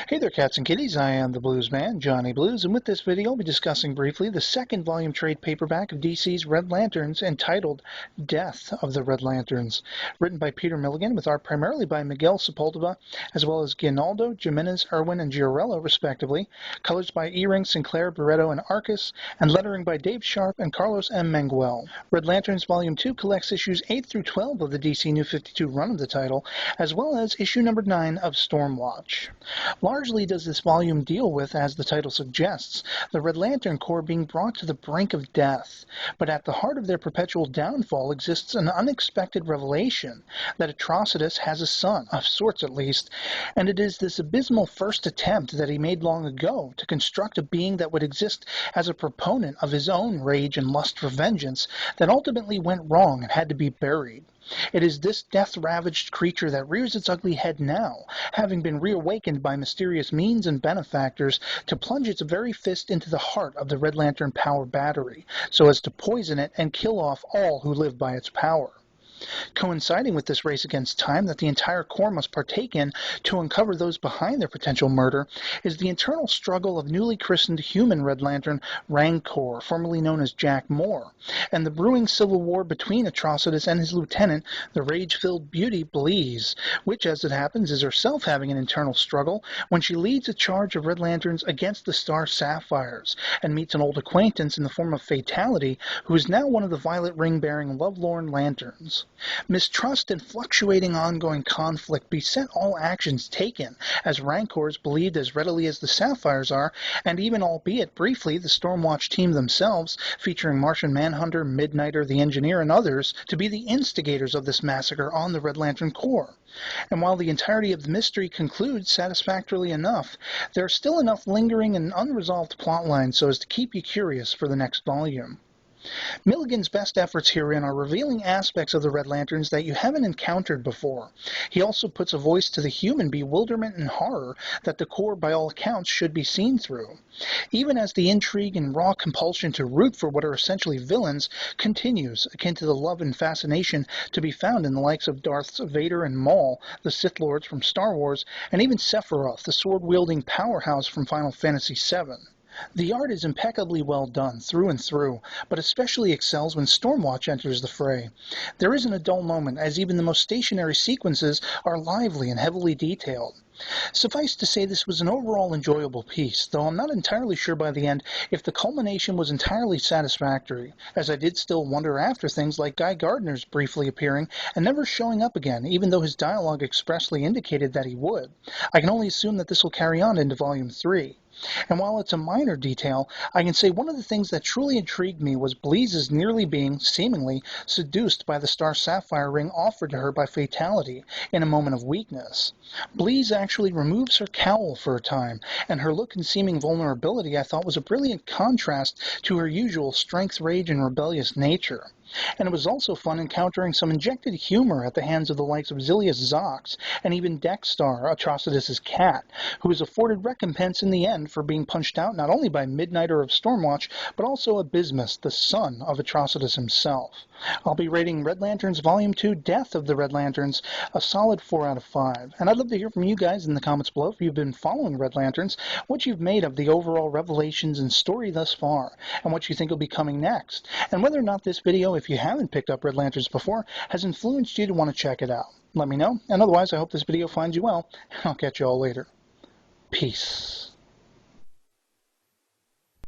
Hey there, cats and kitties. I am the Blues Man, Johnny Blues, and with this video I'll be discussing briefly the second volume trade paperback of DC's Red Lanterns entitled Death of the Red Lanterns, written by Peter Milligan with art primarily by Miguel Sepulveda, as well as Guinaldo, Jimenez, Irwin, and Giorello, respectively, colors by E-Ring, Sinclair, Barreto, and Arcus, and lettering by Dave Sharp and Carlos M. Manguel. Red Lanterns Volume 2 collects issues 8 through 12 of the DC New 52 run of the title, as well as issue number 9 of Stormwatch. Largely does this volume deal with, as the title suggests, the Red Lantern Corps being brought to the brink of death, but at the heart of their perpetual downfall exists an unexpected revelation that Atrocitus has a son, of sorts at least, and it is this abysmal first attempt that he made long ago to construct a being that would exist as a proponent of his own rage and lust for vengeance that ultimately went wrong and had to be buried. It is this death-ravaged creature that rears its ugly head now, having been reawakened by mysterious means and benefactors to plunge its very fist into the heart of the Red Lantern power battery, so as to poison it and kill off all who live by its power. Coinciding with this race against time that the entire Corps must partake in to uncover those behind their potential murder is the internal struggle of newly christened human Red Lantern Rancor, formerly known as Jack Moore, and the brewing civil war between Atrocitus and his lieutenant, the rage-filled beauty Bleeze, which, as it happens, is herself having an internal struggle when she leads a charge of Red Lanterns against the Star Sapphires and meets an old acquaintance in the form of Fatality, who is now one of the Violet Ring-bearing Lovelorn Lanterns. Mistrust and fluctuating ongoing conflict beset all actions taken, as Rancors believed as readily as the Sapphires are, and even albeit briefly the Stormwatch team themselves, featuring Martian Manhunter, Midnighter, the Engineer, and others, to be the instigators of this massacre on the Red Lantern Corps. And while the entirety of the mystery concludes satisfactorily enough, there are still enough lingering and unresolved plot lines so as to keep you curious for the next volume. Milligan's best efforts herein are revealing aspects of the Red Lanterns that you haven't encountered before. He also puts a voice to the human bewilderment and horror that the Corps, by all accounts, should be seen through. Even as the intrigue and raw compulsion to root for what are essentially villains continues, akin to the love and fascination to be found in the likes of Darth Vader and Maul, the Sith Lords from Star Wars, and even Sephiroth, the sword-wielding powerhouse from Final Fantasy VII. The art is impeccably well done, through and through, but especially excels when Stormwatch enters the fray. There isn't a dull moment, as even the most stationary sequences are lively and heavily detailed. Suffice to say this was an overall enjoyable piece, though I'm not entirely sure by the end if the culmination was entirely satisfactory, as I did still wonder after things like Guy Gardner's briefly appearing and never showing up again, even though his dialogue expressly indicated that he would. I can only assume that this will carry on into Volume 3. And while it's a minor detail, I can say one of the things that truly intrigued me was Bleeze's nearly being, seemingly, seduced by the Star Sapphire ring offered to her by Fatality in a moment of weakness. Bleeze actually removes her cowl for a time, and her look and seeming vulnerability I thought was a brilliant contrast to her usual strength, rage, and rebellious nature. And it was also fun encountering some injected humor at the hands of the likes of Zilius Zox and even Dex-Starr, Atrocitus's cat, who was afforded recompense in the end for being punched out not only by Midnighter of Stormwatch, but also Abysmus, the son of Atrocitus himself. I'll be rating Red Lanterns Volume 2, Death of the Red Lanterns, a solid 4 out of 5. And I'd love to hear from you guys in the comments below if you've been following Red Lanterns, what you've made of the overall revelations and story thus far, and what you think will be coming next, and whether or not this video, if you haven't picked up Red Lanterns before, has influenced you to want to check it out. Let me know, and otherwise I hope this video finds you well, and I'll catch you all later. Peace.